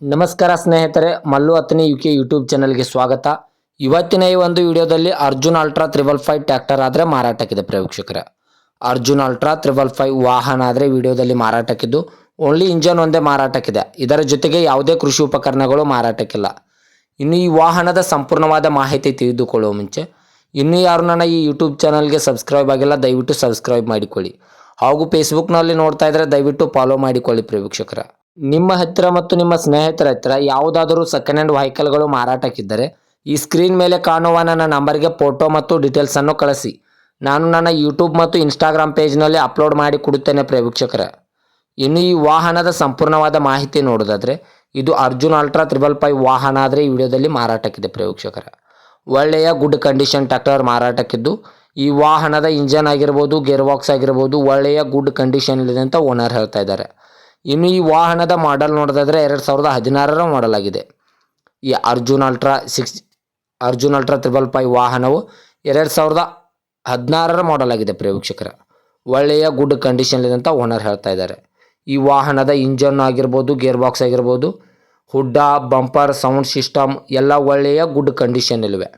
ನಮಸ್ಕಾರ ಸ್ನೇಹಿತರೆ, Mallu ಅತ್ನಿ UK YouTube ಚಾನಲ್ಗೆ ಸ್ವಾಗತ. ಇವತ್ತಿನ ಈ ಒಂದು ವಿಡಿಯೋದಲ್ಲಿ ಅರ್ಜುನ್ ಅಲ್ಟ್ರಾ 555 ಟ್ರ್ಯಾಕ್ಟರ್ ಆದರೆ ಮಾರಾಟಕ್ಕಿದೆ ಪ್ರೇಕ್ಷಕರೇ. ಅರ್ಜುನ್ ಅಲ್ಟ್ರಾ 555 ವಾಹನ ಆದರೆ ವಿಡಿಯೋದಲ್ಲಿ ಮಾರಾಟಕ್ಕಿದ್ದು ಓನ್ಲಿ ಇಂಜನ್ ಒಂದೇ ಮಾರಾಟಕ್ಕಿದೆ. ಇದರ ಜೊತೆಗೆ ಯಾವುದೇ ಕೃಷಿ ಉಪಕರಣಗಳು ಮಾರಾಟಕ್ಕಿಲ್ಲ. ಇನ್ನು ಈ ವಾಹನದ ಸಂಪೂರ್ಣವಾದ ಮಾಹಿತಿ ತಿಳಿದುಕೊಳ್ಳುವ ಮುಂಚೆ ಇನ್ನೂ ಯಾರು ನನ್ನ ಈ ಯೂಟ್ಯೂಬ್ ಚಾನಲ್ಗೆ ಸಬ್ಸ್ಕ್ರೈಬ್ ಆಗಿಲ್ಲ, ದಯವಿಟ್ಟು ಸಬ್ಸ್ಕ್ರೈಬ್ ಮಾಡಿಕೊಳ್ಳಿ. ಹಾಗೂ ಫೇಸ್ಬುಕ್ನಲ್ಲಿ ನೋಡ್ತಾ ಇದ್ದರೆ ದಯವಿಟ್ಟು ಫಾಲೋ ಮಾಡಿಕೊಳ್ಳಿ ಪ್ರೇಕ್ಷಕರೇ. ನಿಮ್ಮ ಹತ್ತಿರ ಮತ್ತು ನಿಮ್ಮ ಸ್ನೇಹಿತರ ಹತ್ತಿರ ಯಾವುದಾದರೂ ಸೆಕೆಂಡ್ ಹ್ಯಾಂಡ್ ವೆಹಿಕಲ್ಗಳು ಮಾರಾಟಕ್ಕಿದ್ದರೆ ಈ ಸ್ಕ್ರೀನ್ ಮೇಲೆ ಕಾಣುವ ನನ್ನ ನಂಬರ್ಗೆ ಫೋಟೋ ಮತ್ತು ಡೀಟೇಲ್ಸನ್ನು ಕಳಿಸಿ. ನಾನು ನನ್ನ ಯೂಟ್ಯೂಬ್ ಮತ್ತು ಇನ್ಸ್ಟಾಗ್ರಾಮ್ ಪೇಜ್ನಲ್ಲಿ ಅಪ್ಲೋಡ್ ಮಾಡಿ ಕೊಡುತ್ತೇನೆ ಪ್ರೇಕ್ಷಕರೇ. ಇನ್ನು ಈ ವಾಹನದ ಸಂಪೂರ್ಣವಾದ ಮಾಹಿತಿ ನೋಡೋದಾದರೆ ಇದು ಅರ್ಜುನ್ ಅಲ್ಟ್ರಾ 555 ವಾಹನ ಆದರೆ ಈ ವಿಡಿಯೋದಲ್ಲಿ ಮಾರಾಟಕ್ಕಿದೆ ಪ್ರೇಕ್ಷಕರೇ. ಒಳ್ಳೆಯ ಗುಡ್ ಕಂಡೀಷನ್ ಟ್ರ್ಯಾಕ್ಟರ್ ಮಾರಾಟಕ್ಕಿದ್ದು ಈ ವಾಹನದ ಇಂಜನ್ ಆಗಿರ್ಬೋದು, ಗೇರ್ ಬಾಕ್ಸ್ ಆಗಿರ್ಬೋದು ಒಳ್ಳೆಯ ಗುಡ್ ಕಂಡೀಷನ್ ಇದೆ ಅಂತ ಓನರ್ ಹೇಳ್ತಾ ಇದ್ದಾರೆ. ಇನ್ನು ಈ ವಾಹನದ ಮಾಡೆಲ್ ನೋಡೋದಾದರೆ 2016ರ ಮಾಡೆಲ್ ಆಗಿದೆ. ಈ ಅರ್ಜುನ್ ಅಲ್ಟ್ರಾ 555 ವಾಹನವು 2016ರ ಮಾಡೆಲ್ ಆಗಿದೆ ಪ್ರೇಕ್ಷಕರೇ. ಒಳ್ಳೆಯ ಗುಡ್ ಕಂಡೀಷನ್ ಇದೆ ಅಂತ ಓನರ್ ಹೇಳ್ತಾ ಇದ್ದಾರೆ. ಈ ವಾಹನದ ಇಂಜನ್ ಆಗಿರ್ಬೋದು, ಗೇರ್ ಬಾಕ್ಸ್ ಆಗಿರ್ಬೋದು, ಹುಡ್ಡ, ಬಂಪರ್, ಸೌಂಡ್ ಸಿಸ್ಟಮ್ ಎಲ್ಲ ಒಳ್ಳೆಯ ಗುಡ್ ಕಂಡೀಷನಲ್ಲಿವೆ.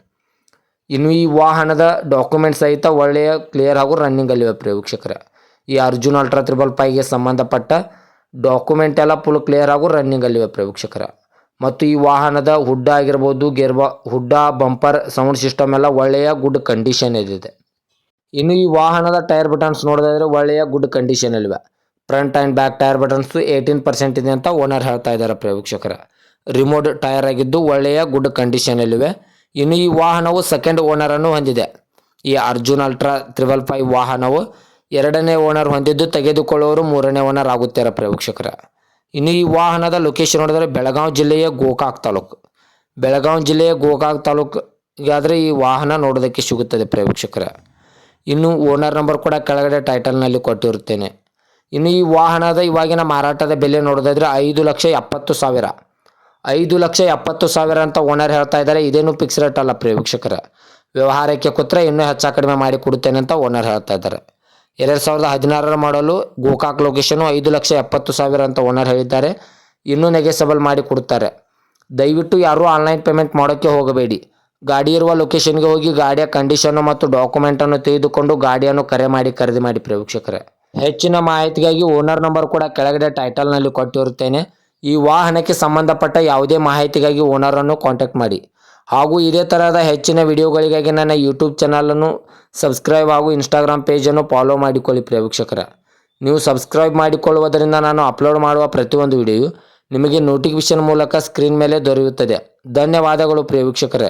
ಇನ್ನು ಈ ವಾಹನದ ಡಾಕ್ಯುಮೆಂಟ್ಸ್ ಸಹಿತ ಒಳ್ಳೆಯ ಕ್ಲಿಯರ್ ಹಾಗೂ ರನ್ನಿಂಗಲ್ಲಿವೆ ಪ್ರೇಕ್ಷಕರೇ. ಈ ಅರ್ಜುನ್ ಅಲ್ಟ್ರಾ 555ಗೆ ಸಂಬಂಧಪಟ್ಟ ಡಾಕ್ಯುಮೆಂಟ್ ಎಲ್ಲ ಫುಲ್ ಕ್ಲಿಯರ್ ಹಾಗೂ ರನ್ನಿಂಗಲ್ಲಿವೆ ಪ್ರೇಕ್ಷಕರೇ. ಮತ್ತು ಈ ವಾಹನದ ಹುಡ್ಡ ಆಗಿರ್ಬೋದು, ಹುಡ್ಡ, ಬಂಪರ್, ಸೌಂಡ್ ಸಿಸ್ಟಮ್ ಎಲ್ಲ ಒಳ್ಳೆಯ ಗುಡ್ ಕಂಡೀಷನ್ ಇದೆ. ಇನ್ನು ಈ ವಾಹನದ ಟೈರ್ ಬಟನ್ಸ್ ನೋಡೋದಾದರೆ ಒಳ್ಳೆಯ ಗುಡ್ ಕಂಡೀಷನಲ್ಲಿವೆ. Front and back tyre buttons 18% ಇದೆ ಅಂತ ಓನರ್ ಹೇಳ್ತಾ ಇದ್ದಾರೆ ಪ್ರೇಕ್ಷಕರೇ. ರಿಮೋಟ್ ಟೈರ್ ಆಗಿದ್ದು ಒಳ್ಳೆಯ ಗುಡ್ ಕಂಡೀಷನಲ್ಲಿವೆ. ಇನ್ನು ಈ ವಾಹನವು ಸೆಕೆಂಡ್ ಓನರನ್ನು ಹೊಂದಿದೆ. ಈ ಅರ್ಜುನ್ ಅಲ್ಟ್ರಾ 555 ವಾಹನವು 2ನೇ ಓನರ್ ಹೊಂದಿದ್ದು ತೆಗೆದುಕೊಳ್ಳೋರು 3ನೇ ಓನರ್ ಆಗುತ್ತಾರೆ ಪ್ರೇಕ್ಷಕರೇ. ಇನ್ನು ಈ ವಾಹನದ ಲೊಕೇಶನ್ ನೋಡಿದರೆ ಬೆಳಗಾವಿ ಜಿಲ್ಲೆಯ ಗೋಕಾಕ್ ತಾಲೂಕು. ಬೆಳಗಾವಿ ಜಿಲ್ಲೆಯ ಗೋಕಾಕ್ ತಾಲೂಕಿಗಾದರೆ ಈ ವಾಹನ ನೋಡೋದಕ್ಕೆ ಸಿಗುತ್ತದೆ ಪ್ರೇಕ್ಷಕರೇ. ಇನ್ನು ಓನರ್ ನಂಬರ್ ಕೂಡ ಕೆಳಗಡೆ ಟೈಟಲ್ನಲ್ಲಿ ಕೊಟ್ಟಿರುತ್ತೇನೆ. ಇನ್ನು ಈ ವಾಹನದ ಇವಾಗಿನ ಮಾರಾಟದ ಬೆಲೆ ನೋಡೋದಾದರೆ 5,70,000. 5,70,000 ಅಂತ ಓನರ್ ಹೇಳ್ತಾ ಇದ್ದಾರೆ. ಇದೇನು ಫಿಕ್ಸ್ ರೇಟ್ ಅಲ್ಲ ಪ್ರೇಕ್ಷಕರೇ. ವ್ಯವಹಾರಕ್ಕೆ ಕೂತ್ರೆ ಇನ್ನೂ ಹೆಚ್ಚು ಕಡಿಮೆ ಮಾಡಿ ಕೊಡುತ್ತೇನೆ ಅಂತ ಓನರ್ ಹೇಳ್ತಾ ಇದ್ದಾರೆ. 2016ರ ಮಾಡಲು ಗೋಕಾಕ್ ಲೊಕೇಶನು 5,70,000 ಅಂತ ಓನರ್ ಹೇಳಿದ್ದಾರೆ. ಇನ್ನೂ ನೆಗೆಸಬಲ್ ಮಾಡಿ ಕೊಡುತ್ತಾರೆ. ದಯವಿಟ್ಟು ಯಾರೂ ಆನ್ಲೈನ್ ಪೇಮೆಂಟ್ ಮಾಡೋಕ್ಕೆ ಹೋಗಬೇಡಿ. ಗಾಡಿ ಇರುವ ಲೊಕೇಶನ್ಗೆ ಹೋಗಿ ಗಾಡಿಯ ಕಂಡೀಷನ್ನು ಮತ್ತು ಡಾಕ್ಯುಮೆಂಟನ್ನು ತೆಗೆದುಕೊಂಡು ಗಾಡಿಯನ್ನು ಖರೀದಿ ಮಾಡಿ ಪ್ರೇಕ್ಷಕರೇ. ಹೆಚ್ಚಿನ ಮಾಹಿತಿಗಾಗಿ ಓನರ್ ನಂಬರ್ ಕೂಡ ಕೆಳಗಡೆ ಟೈಟಲ್ನಲ್ಲಿ ಕೊಟ್ಟಿರುತ್ತೇನೆ. ಈ ವಾಹನಕ್ಕೆ ಸಂಬಂಧಪಟ್ಟ ಯಾವುದೇ ಮಾಹಿತಿಗಾಗಿ ಓನರನ್ನು ಕಾಂಟ್ಯಾಕ್ಟ್ ಮಾಡಿ. ಹಾಗೂ ಇದೇ ಥರದ ಹೆಚ್ಚಿನ ವಿಡಿಯೋಗಳಿಗಾಗಿ ನನ್ನ ಯೂಟ್ಯೂಬ್ ಚಾನಲನ್ನು ಸಬ್ಸ್ಕ್ರೈಬ್ ಹಾಗೂ ಇನ್ಸ್ಟಾಗ್ರಾಮ್ ಪೇಜನ್ನು ಫಾಲೋ ಮಾಡಿಕೊಳ್ಳಿ ಪ್ರೇಕ್ಷಕರೇ. ನೀವು ಸಬ್ಸ್ಕ್ರೈಬ್ ಮಾಡಿಕೊಳ್ಳುವುದರಿಂದ ನಾನು ಅಪ್ಲೋಡ್ ಮಾಡುವ ಪ್ರತಿಯೊಂದು ವಿಡಿಯೋ ನಿಮಗೆ ನೋಟಿಫಿಕೇಶನ್ ಮೂಲಕ ಸ್ಕ್ರೀನ್ ಮೇಲೆ ದೊರೆಯುತ್ತದೆ. ಧನ್ಯವಾದಗಳು ಪ್ರೇಕ್ಷಕರೇ.